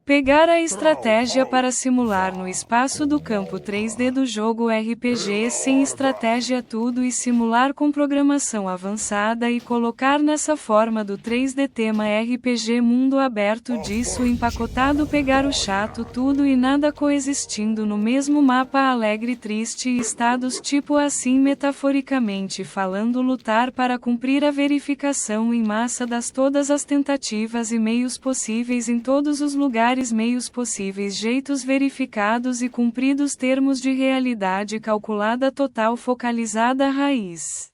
Pegar a estratégia para simular no espaço do campo 3D do jogo RPG sem estratégia tudo e simular com programação avançada e colocar nessa forma do 3D tema RPG mundo aberto disso empacotado pegar o chato tudo e nada coexistindo no mesmo mapa alegre e triste e estados tipo assim metaforicamente falando lutar para cumprir a verificação em massa das todas as tentativas e meios possíveis em todos os lugares meios possíveis jeitos verificados e cumpridos termos de realidade calculada total focalizada raiz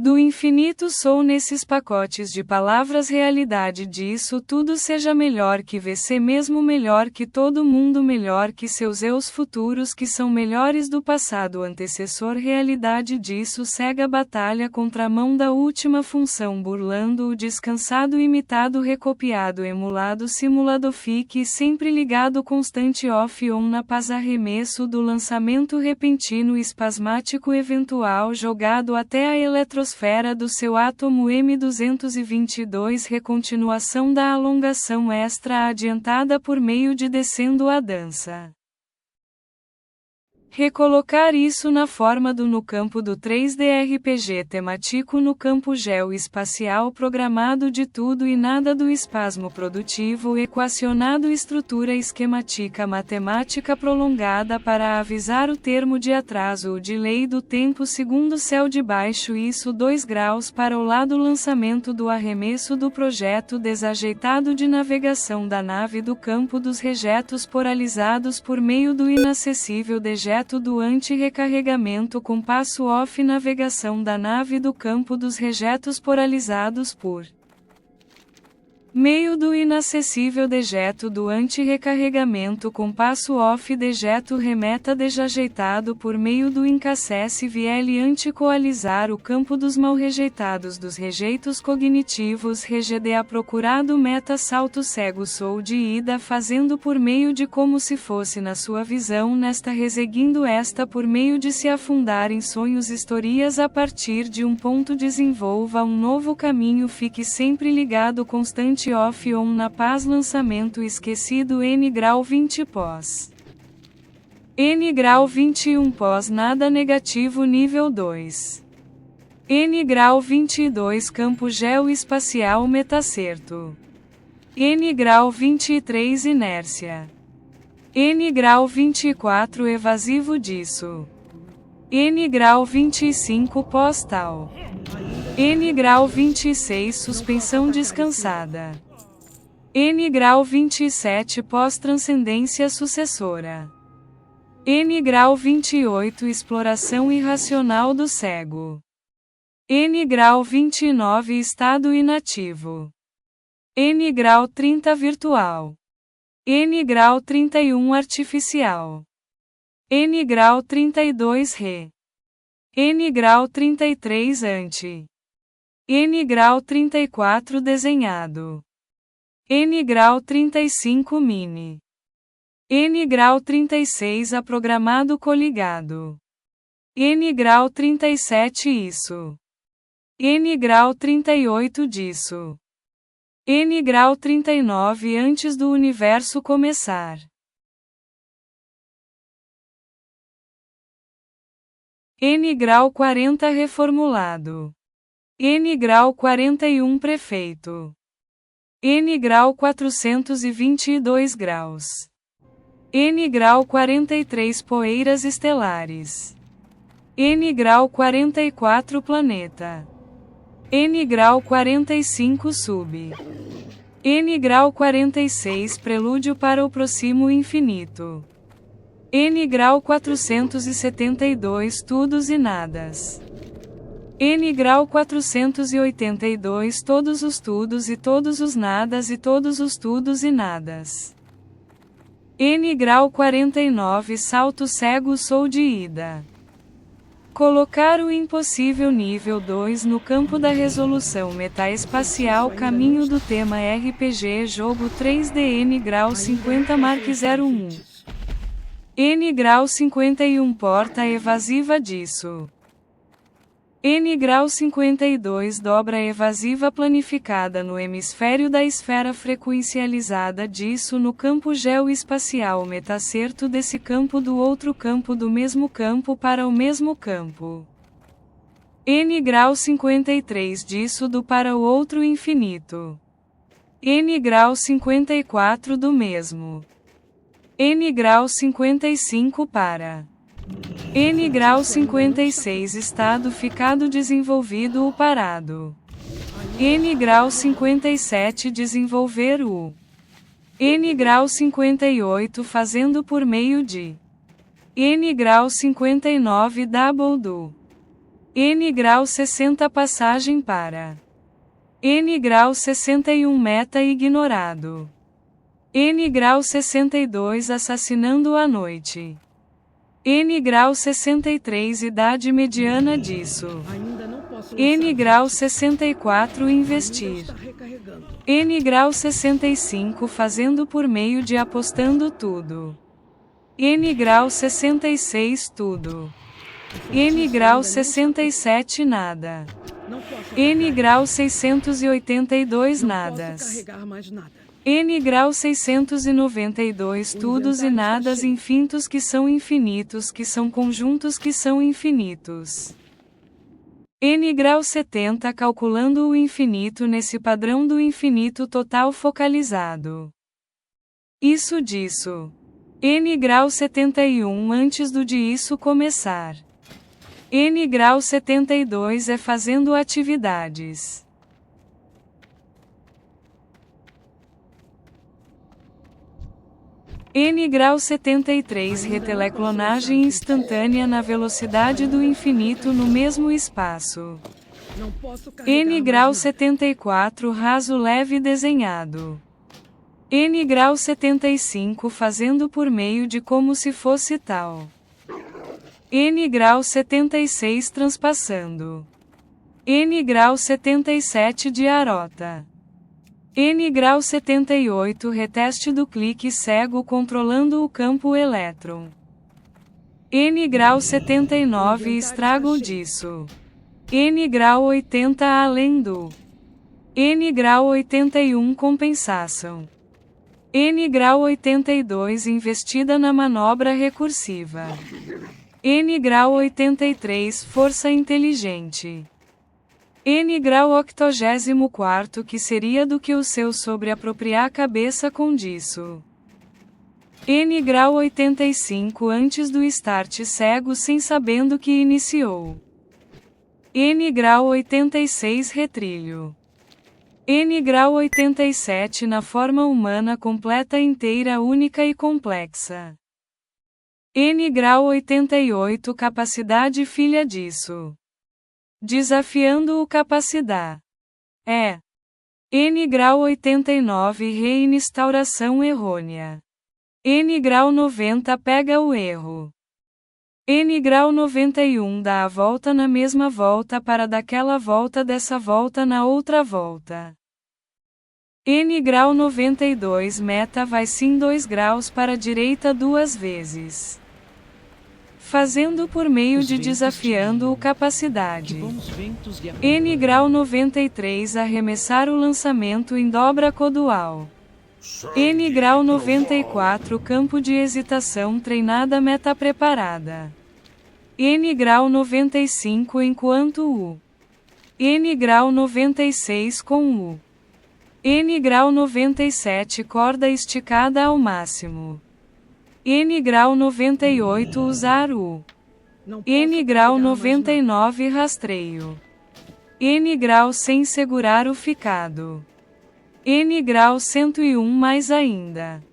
do infinito sou nesses pacotes de palavras realidade disso tudo seja melhor que VC mesmo melhor que todo mundo melhor que seus eus futuros que são melhores do passado antecessor realidade disso cega batalha contra a mão da última função burlando o descansado imitado recopiado emulado simulado fique sempre ligado constante off-on na paz arremesso do lançamento repentino espasmático eventual jogado até a eletrosfera do seu átomo M222 recontinuação da alongação extra adiantada por meio de descendo a dança. Recolocar isso na forma do no campo do 3D RPG temático no campo geoespacial programado de tudo e nada do espasmo produtivo equacionado estrutura esquemática matemática prolongada para avisar o termo de atraso o delay do tempo segundo céu de baixo isso 2 graus para o lado lançamento do arremesso do projeto desajeitado de navegação da nave do campo dos rejetos polarizados por meio do inacessível dejeto do anti-recarregamento com passo off navegação da nave do campo dos rejetos polarizados por meio do inacessível dejeto do anti-recarregamento com passo off dejeto remeta desajeitado por meio do incacesse VL anticoalizar o campo dos mal rejeitados dos rejeitos cognitivos regeda procurado meta salto cego sou de ida fazendo por meio de como se fosse na sua visão nesta reseguindo esta por meio de se afundar em sonhos historias a partir de um ponto desenvolva um novo caminho fique sempre ligado constante off-on na paz lançamento esquecido N grau 20 pós. N grau 21 pós nada negativo nível 2. N grau 22 campo geoespacial metacerto. N grau 23 inércia. N grau 24 evasivo disso. N grau 25 pós-tal. N grau 26 suspensão descansada. N grau 27 pós-transcendência sucessora. N grau 28 exploração irracional do cego. N grau 29 estado inativo. N grau 30 virtual. N grau 31 artificial. N grau 32 re. N grau 33 anti. N grau 34 desenhado. N grau 35 mini. N grau 36 a programado coligado. N grau 37 isso. N grau 38 disso. N grau 39 antes do universo começar. N grau 40 reformulado. N grau 41 prefeito. N grau 422 graus. N grau 43 poeiras estelares. N grau 44 planeta. N grau 45 sub. N grau 46 prelúdio para o próximo infinito. N grau 472 tudos e nadas. N grau 482 todos os tudos e todos os nadas e todos os tudos e nadas. N grau 49 salto cego sou de ida. Colocar o impossível nível 2 no campo da resolução metaespacial caminho do tema RPG jogo 3D N grau 50 Mark 01. N grau 51 porta evasiva disso. N grau 52 dobra evasiva planificada no hemisfério da esfera frequencializada disso no campo geoespacial metacerto desse campo do outro campo do mesmo campo para o mesmo campo. N grau 53 disso do para o outro infinito. N grau 54 do mesmo. N grau 55 para. N grau 56 estado ficado desenvolvido ou parado. N grau 57 desenvolver o. N grau 58 fazendo por meio de. N grau 59 double do. N grau 60 passagem para. N grau 61 meta ignorado. N grau 62 assassinando à noite. N grau 63 idade mediana disso. N grau 64 investir. N grau 65 fazendo por meio de apostando tudo. N grau 66 tudo. N grau 67 nada. N grau 682 nadas. N grau 692 tudos e nadas infinitos que são conjuntos que são infinitos. N grau 70 calculando o infinito nesse padrão do infinito total focalizado. Isso disso. N grau 71 antes do de isso começar. N grau 72 é fazendo atividades. N grau 73 reteleclonagem instantânea na velocidade do infinito no mesmo espaço. N grau 74 raso leve desenhado. N grau 75 fazendo por meio de como se fosse tal. N grau 76 transpassando. N grau 77 de arota. N grau 78 reteste do clique cego controlando o campo elétron. N grau 79 estrago disso. N grau 80 além do. N grau 81 compensação. N grau 82 investida na manobra recursiva. N grau 83 força inteligente. N grau 84 que seria do que o seu sobre apropriar cabeça com disso. N grau 85 antes do start cego sem sabendo que iniciou. N grau 86 retrilho. N grau 87 na forma humana completa inteira única e complexa. N grau 88 capacidade filha disso. Desafiando o capacidade. N grau 89 reinstauração errônea. N grau 90 pega o erro. N grau 91 dá a volta na mesma volta para daquela volta dessa volta na outra volta. N grau 92 meta vai sim 2 graus para a direita 2 vezes. Fazendo por meio de desafiando o capacidade. N grau 93 arremessar o lançamento em dobra codual. N grau 94 campo de hesitação treinada meta preparada. N grau 95 enquanto o. N grau 96 com o. N grau 97 corda esticada ao máximo. N grau 98 usar o. N grau 99 rastreio. N grau sem segurar o ficado. N grau 101 mais ainda.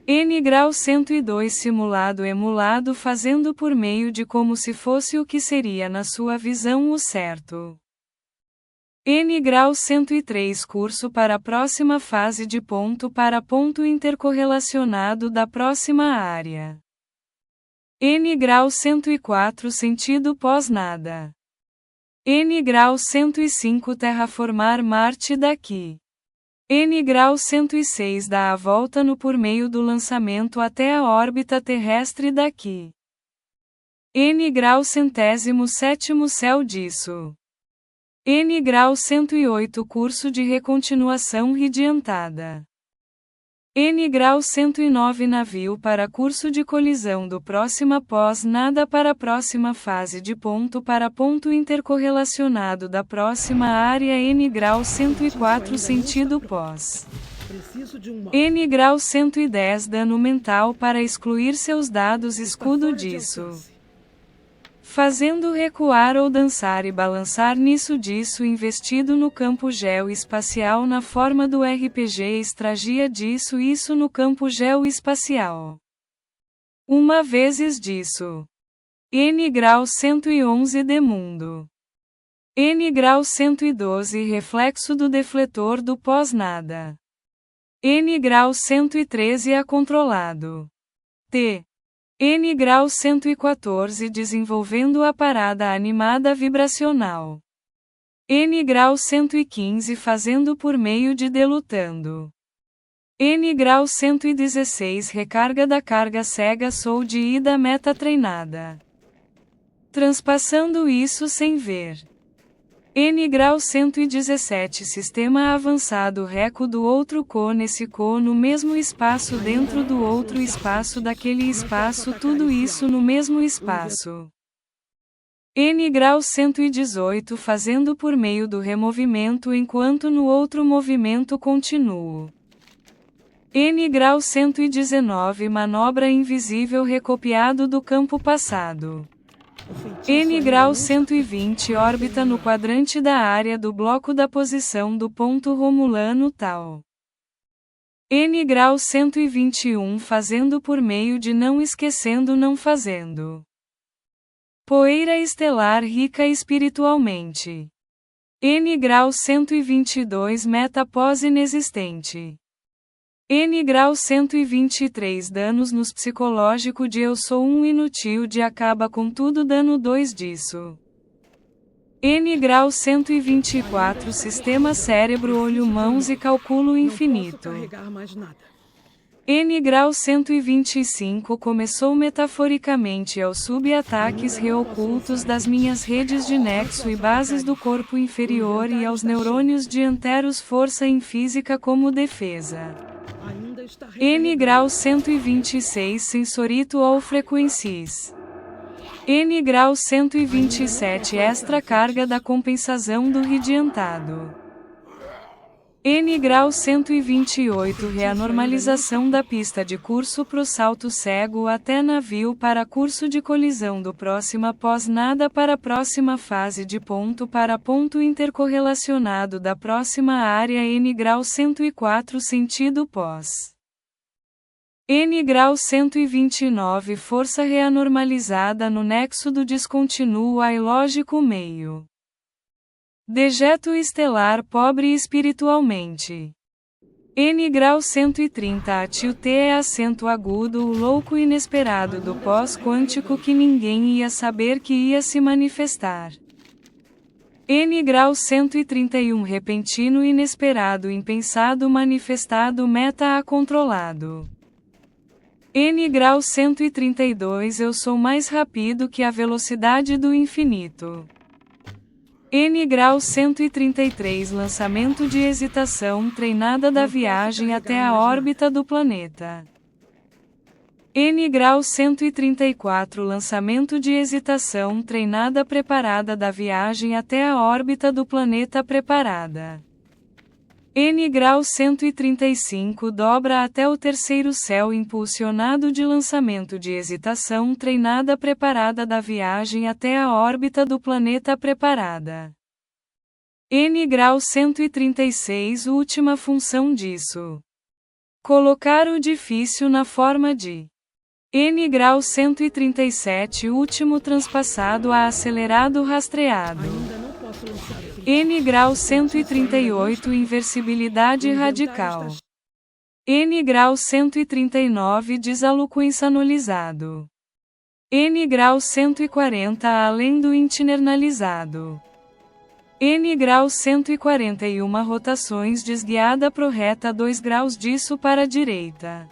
N grau 102 simulado emulado fazendo por meio de como se fosse o que seria na sua visão o certo. N grau 103 curso para a próxima fase de ponto para ponto intercorrelacionado da próxima área. N grau 104 sentido pós-nada. N grau 105 terraformar Marte daqui. N grau 106 dá a volta no por meio do lançamento até a órbita terrestre daqui. N grau 107º céu disso. N grau 108 curso de recontinuação radiantada. N grau 109 navio para curso de colisão do próxima pós-nada para próxima fase de ponto para ponto intercorrelacionado da próxima área N grau 104 sentido pós. N grau 110 dano mental para excluir seus dados escudo disso. Fazendo recuar ou dançar e balançar nisso disso investido no campo geoespacial na forma do RPG extragia disso isso no campo geoespacial. Uma vezes disso. N grau 111 de mundo. N grau 112 reflexo do defletor do pós-nada. N grau 113 a controlado. T. N grau 114 desenvolvendo a parada animada vibracional. N grau 115 fazendo por meio de delutando. N grau 116 recarga da carga cega sou de ida meta treinada. Transpassando isso sem ver. N grau 117 sistema avançado reco do outro co nesse co no mesmo espaço dentro do outro espaço daquele espaço tudo isso no mesmo espaço. N grau 118 fazendo por meio do removimento enquanto no outro movimento continuo. N grau 119 manobra invisível recopiado do campo passado. N grau 120 órbita no quadrante da área do bloco da posição do ponto romulano tal. N grau 121 fazendo por meio de não esquecendo não fazendo. Poeira estelar rica espiritualmente. N grau 122 meta pós inexistente. N grau 123 danos nos psicológico de eu sou um inútil de acaba com tudo dano 2 disso. N grau 124 sistema cérebro olho mãos e calculo infinito. N grau 125 começou metaforicamente aos sub-ataques reocultos das minhas redes de nexo e bases do corpo inferior e aos neurônios dianteiros força em física como defesa. N grau 126 sensorito ou frequências. N grau 127 extra carga da compensação do radiantado. N grau 128 reanormalização da pista de curso pro salto cego até navio para curso de colisão do próxima pós-nada para próxima fase de ponto para ponto intercorrelacionado da próxima área N grau 104 sentido pós. N grau 129 força reanormalizada no nexo do descontínuo a ilógico meio. Dejeto estelar pobre espiritualmente. N grau 130 atil T é acento agudo o louco inesperado do pós-quântico que ninguém ia saber que ia se manifestar. N grau 131 repentino inesperado impensado manifestado meta a controlado. N grau 132 eu sou mais rápido que a velocidade do infinito. N grau 133 lançamento de hesitação treinada da viagem até a órbita do planeta. N grau 134 lançamento de hesitação treinada preparada da viagem até a órbita do planeta preparada. N grau 135 dobra até o terceiro céu impulsionado de lançamento de hesitação treinada preparada da viagem até a órbita do planeta preparada. N grau 136 última função disso. Colocar o difícil na forma de N grau 137 último transpassado a acelerado rastreado. N grau 138 inversibilidade radical. N grau 139 desaluquência anulizado. N grau 140 além do internalizado. N grau 141 rotações desguiada pro reta 2 graus disso para a direita.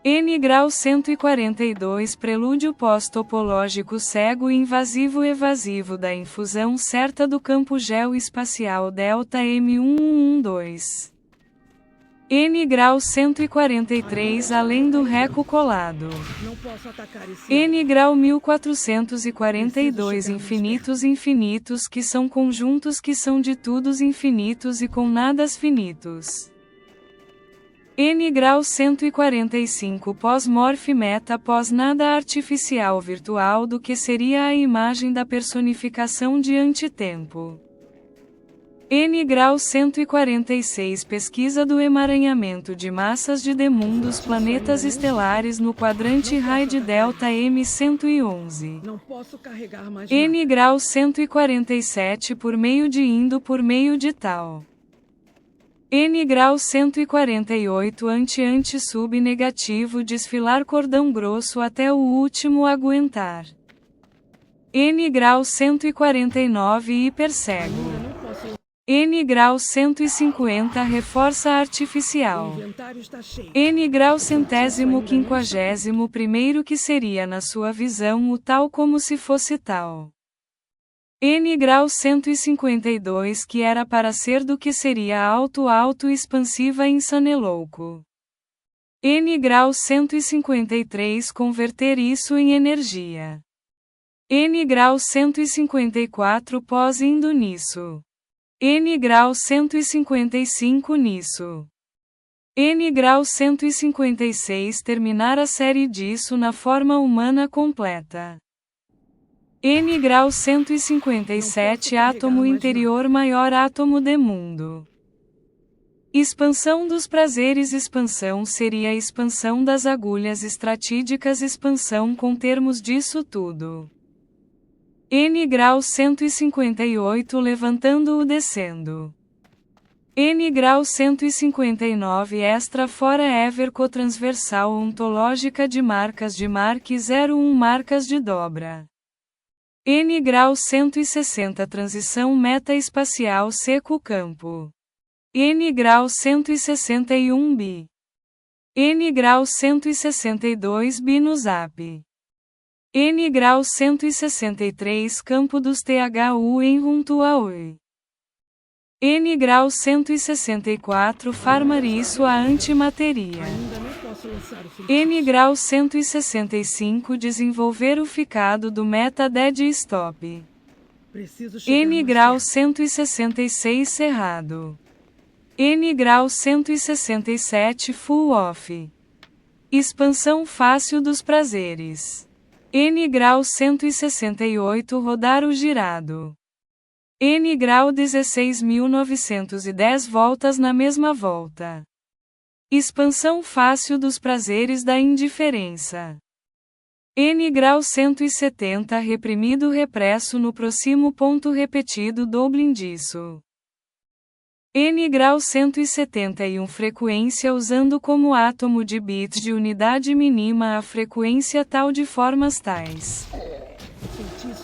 N grau 142 Prelúdio pós-topológico cego e invasivo evasivo da infusão certa do campo geoespacial delta M1112. N grau 143 além do reco colado. N grau 1442 infinitos infinitos que são conjuntos que são de tudos infinitos e com nadas finitos. N grau 145 pós-morfe meta pós-nada artificial virtual do que seria a imagem da personificação de antitempo. N grau 146 pesquisa do emaranhamento de massas de demundos planetas estelares no quadrante RAI de delta M111. N grau 147 por meio de indo por meio de tal. N grau 148 anti-sub negativo desfilar cordão grosso até o último aguentar. N grau 149 hipercego. N grau 150 reforça artificial. N grau 151º que seria na sua visão o tal como se fosse tal. N grau 152 que era para ser do que seria auto expansiva insanelouco. N grau 153 converter isso em energia. N grau 154 pós-indo nisso. N grau 155 nisso. N grau 156 terminar a série disso na forma humana completa. N grau 157 átomo interior maior átomo de mundo. Expansão dos prazeres. Expansão seria a expansão das agulhas estratídicas. Expansão com termos disso tudo. N grau 158 levantando-o descendo. N grau 159 extra forever cotransversal ontológica de marcas de Mark 01 marcas de dobra. N grau 160 transição meta-espacial seco campo. N grau 161 bi. N grau 162 bi no zap. N grau 163 campo dos THU em Runtuaui. N grau 164 farmar isso a antimateria. N grau 165 desenvolver o ficado do meta dead stop. N grau 166 cerrado. N grau 167 full off. Expansão fácil dos prazeres. N grau 168 rodar o girado. N grau 16.910 voltas na mesma volta. Expansão fácil dos prazeres da indiferença. N grau 170 reprimido represso no próximo ponto repetido Dublin disso. N grau 171 frequência usando como átomo de bits de unidade mínima a frequência tal de formas tais.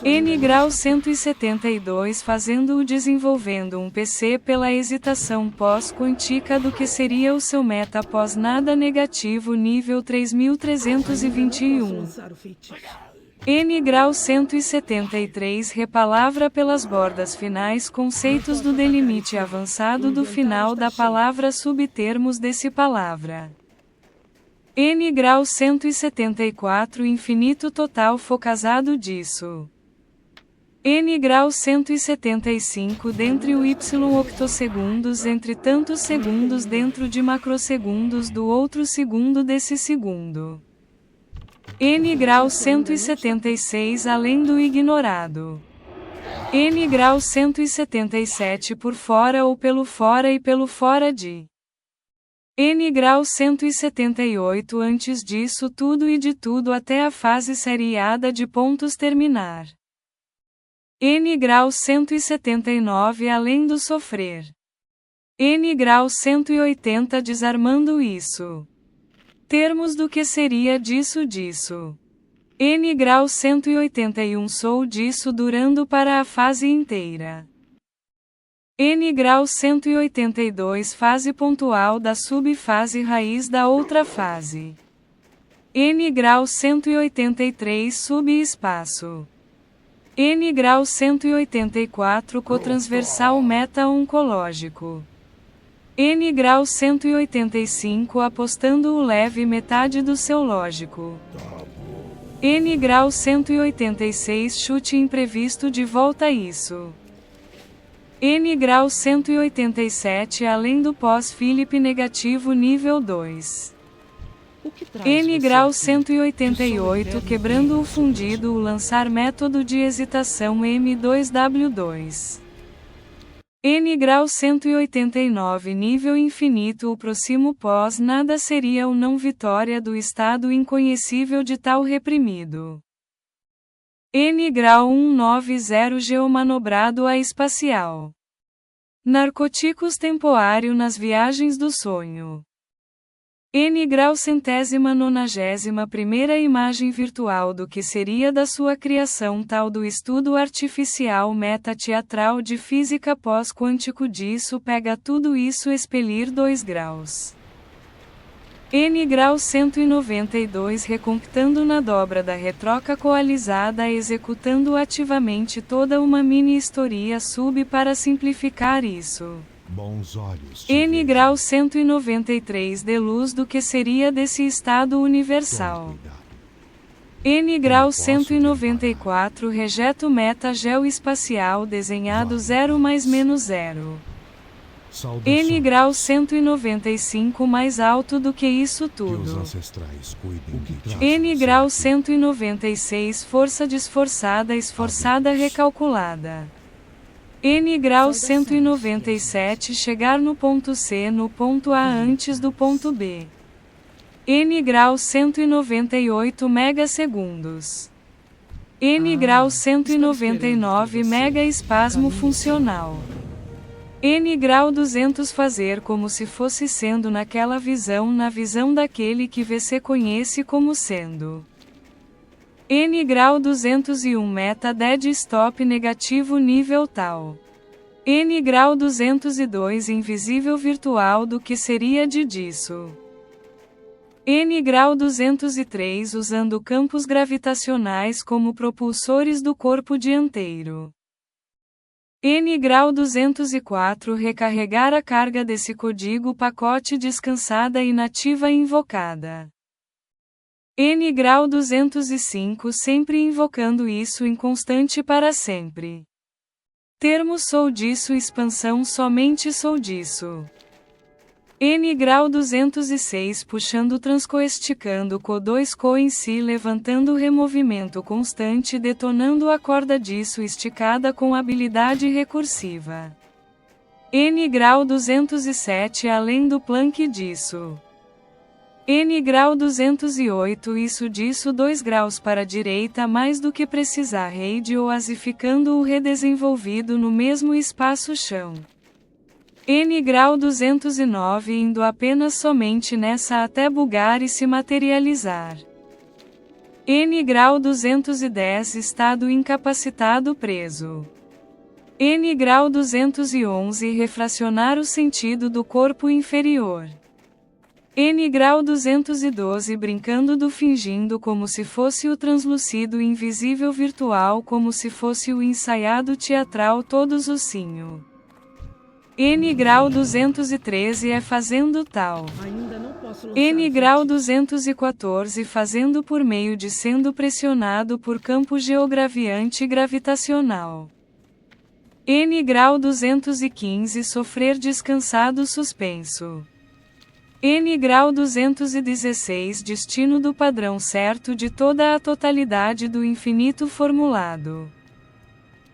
N grau 172 fazendo-o desenvolvendo um PC pela hesitação pós-quântica do que seria o seu meta pós-nada negativo nível 3321. N grau 173 repalavra pelas bordas finais conceitos do delimite avançado do final da palavra subtermos desse palavra. N grau 174 infinito total focazado disso. N grau 175 dentre o y octosegundos entre tantos segundos dentro de macrosegundos do outro segundo desse segundo. N grau 176 além do ignorado. N grau 177 por fora ou pelo fora e pelo fora de. N grau 178 antes disso tudo e de tudo até a fase seriada de pontos terminar. N grau 179 além do sofrer. N grau 180 desarmando isso. Termos do que seria disso. N grau 181 sou disso durando para a fase inteira. N grau 182 fase pontual da subfase raiz da outra fase. N grau 183 subespaço. N grau 184 cotransversal meta-oncológico. N grau 185 apostando o leve metade do seu lógico. N grau 186 chute imprevisto de volta isso. N grau 187 além do pós-Philip negativo nível 2. N grau 188 quebrando o fundido o lançar método de hesitação M2W2. N grau 189 nível infinito o próximo pós nada seria o não vitória do estado inconhecível de tal reprimido. N grau 190 geomanobrado a espacial. Narcóticos temporário nas viagens do sonho. N grau 191ª imagem virtual do que seria da sua criação tal do estudo artificial meta-teatral de física pós-quântico disso pega tudo isso expelir 2 graus. N grau 192 recomputando na dobra da retroca coalizada executando ativamente toda uma mini-história sub para simplificar isso. Bons olhos. N grau 193 de luz do que seria desse estado universal. N grau 194 rejeto meta geoespacial desenhado 0 mais menos 0. N grau 195 mais alto do que isso tudo. N grau 196 força desforçada esforçada recalculada. N grau 197 chegar no ponto C no ponto A antes do ponto B. N grau 198 megasegundos. N grau 199 mega espasmo funcional. N grau 200 fazer como se fosse sendo naquela visão na visão daquele que você conhece como sendo. N grau 201 meta dead stop negativo nível tal. N grau 202 invisível virtual do que seria disso. N grau 203 usando campos gravitacionais como propulsores do corpo dianteiro. N grau 204 recarregar a carga desse código pacote descansada inativa invocada. N grau 205 sempre invocando isso inconstante para sempre. Termo sou disso expansão somente sou disso. N grau 206 puxando transcoesticando co2 co em si levantando removimento constante detonando a corda disso esticada com habilidade recursiva. N grau 207 além do Planck disso. N grau 208 isso disso 2 graus para a direita mais do que precisar rede ou asificando o redesenvolvido no mesmo espaço chão. N grau 209 indo apenas somente nessa até bugar e se materializar. N grau 210 estado incapacitado preso. N grau 211 refracionar o sentido do corpo inferior. N grau 212 brincando do fingindo como se fosse o translúcido invisível virtual como se fosse o ensaiado teatral todos o sinho. N grau 213 é fazendo tal. N grau 214 fazendo por meio de sendo pressionado por campo geograviante gravitacional. N grau 215 sofrer descansado suspenso. N grau 216 destino do padrão certo de toda a totalidade do infinito formulado.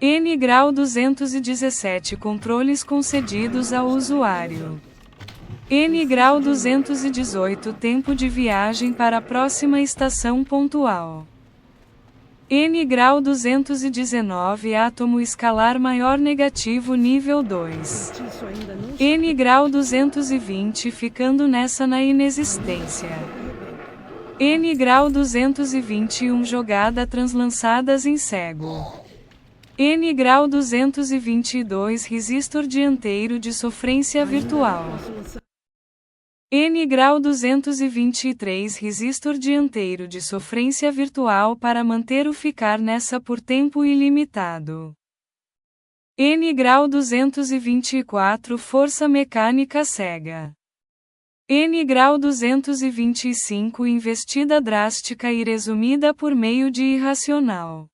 N grau 217 controles concedidos ao usuário. N grau 218 tempo de viagem para a próxima estação pontual. N grau 219 átomo escalar maior negativo nível 2. N grau 220 ficando nessa na inexistência. N grau 221 jogada translançadas em cego. N grau 222 resistor dianteiro de sofrência virtual. N grau 223 resistor dianteiro de sofrência virtual para manter o ficar nessa por tempo ilimitado. N grau 224 força mecânica cega. N grau 225 investida drástica e resumida por meio de irracional.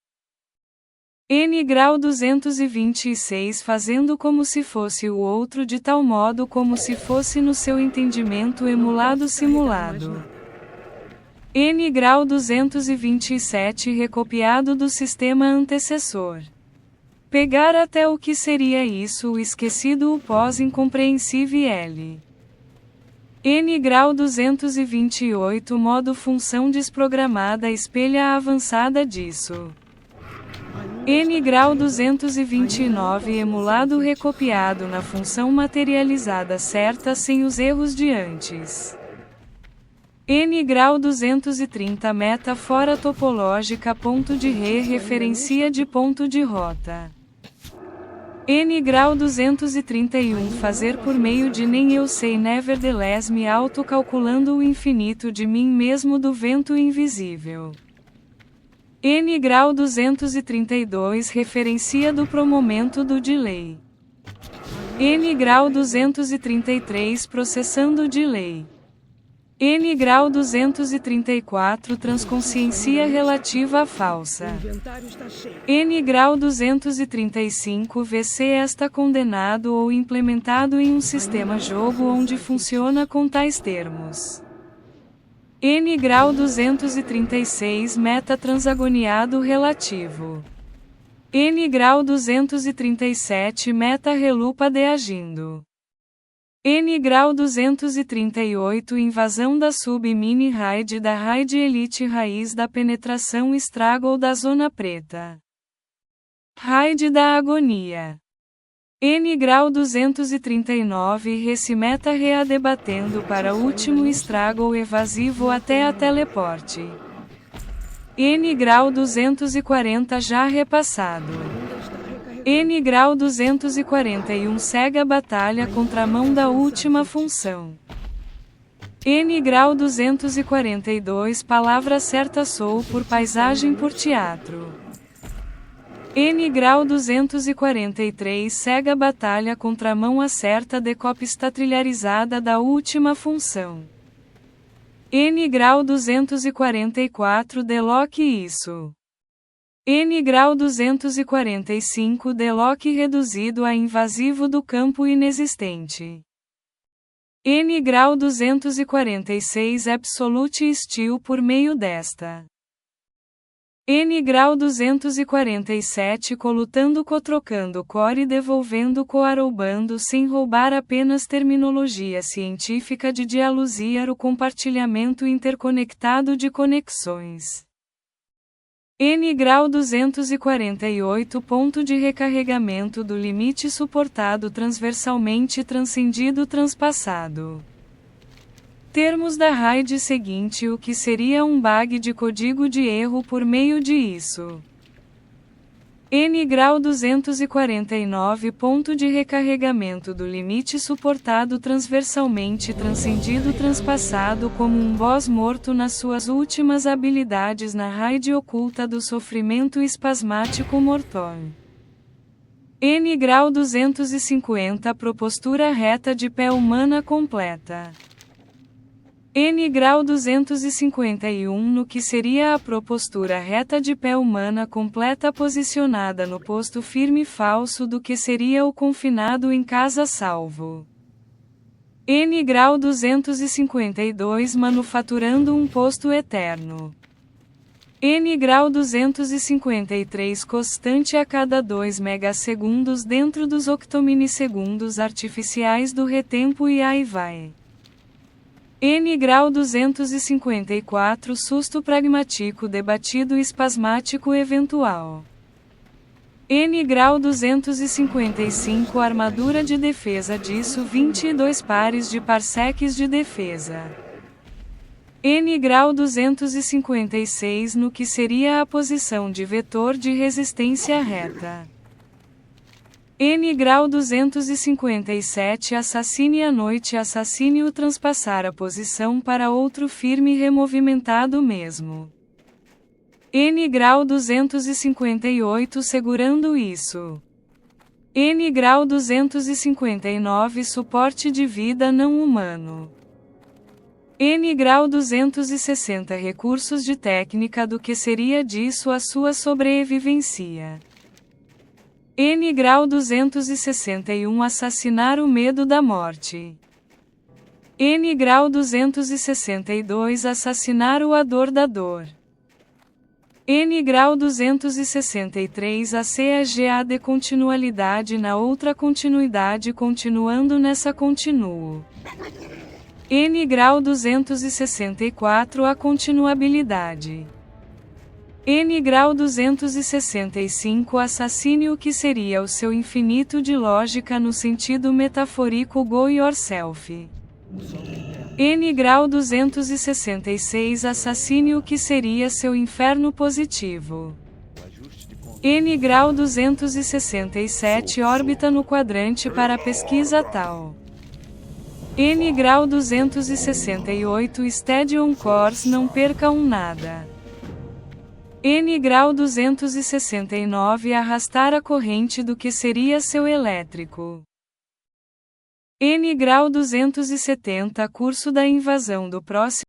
N grau 226 fazendo como se fosse o outro de tal modo como se fosse no seu entendimento emulado simulado. N grau 227 recopiado do sistema antecessor. Pegar até o que seria isso o esquecido o pós-incompreensível. N grau 228 modo função desprogramada espelha a avançada disso. N grau 229 emulado recopiado na função materializada certa sem os erros de antes. N grau 230 meta fora topológica ponto de referencia de ponto de rota. N grau 231 fazer por meio de nem eu sei nevertheless me autocalculando o infinito de mim mesmo do vento invisível. N grau 232 referencia do promomento do delay. N grau 233 processando o delay. N grau 234 transconsciência relativa à falsa. N grau 235 VC está condenado ou implementado em um sistema jogo onde funciona com tais termos. N grau 236 meta transagoniado relativo. N grau 237 meta relupa de agindo. N grau 238 invasão da sub-mini raid da raid elite raiz da penetração estrago da zona preta. Raid da agonia. N grau 239 recimeta readebatendo para último estrago evasivo até a teleporte. N grau 240 já repassado. N grau 241 segue a batalha contra a mão da última função. N grau 242 palavra certa sou por paisagem por teatro. N grau 243 segue a batalha contra a mão acerta de cópia trilharizada da última função. N grau 244 deloque isso. N grau 245 deloque reduzido a invasivo do campo inexistente. N grau 246 absolute steel por meio desta. N grau 247 colutando cotrocando core devolvendo coaroubando sem roubar apenas terminologia científica de dialusiar o compartilhamento interconectado de conexões. N grau 248 ponto de recarregamento do limite suportado transversalmente transcendido transpassado. Termos da RAID seguinte o que seria um bug de código de erro por meio de isso. N grau 249 ponto de recarregamento do limite suportado transversalmente transcendido transpassado como um boss morto nas suas últimas habilidades na RAID oculta do sofrimento espasmático mortal. N grau 250 propostura reta de pé humana completa. N grau 251 no que seria a propostura reta de pé humana completa posicionada no posto firme falso do que seria o confinado em casa salvo. N grau 252 manufaturando um posto eterno. N grau 253 constante a cada 2 megasegundos dentro dos octominissegundos artificiais do retempo e aí vai. N grau 254 susto pragmático debatido espasmático eventual. N grau 255 armadura de defesa disso 22 pares de parsecs de defesa. N grau 256 no que seria a posição de vetor de resistência reta. N grau 257 assassine à noite, assassine o transpassar a posição para outro firme removimentado mesmo. N grau 258 segurando isso. N grau 259 suporte de vida não humano. N grau 260 recursos de técnica do que seria disso a sua sobrevivência. N grau 261 assassinar o medo da morte. N grau 262 assassinar o a dor da dor. N grau 263 a CAGA de continualidade na outra continuidade continuando nessa continuo. N grau 264 a continuabilidade. N grau 265 assassine o que seria o seu infinito de lógica no sentido metafórico go yourself. N grau 266 assassine o que seria seu inferno positivo. N grau 267 órbita no quadrante para pesquisa tal. N grau 268 steady on course não perca nada. N grau 269 arrastar a corrente do que seria seu elétrico. N grau 270 curso da invasão do próximo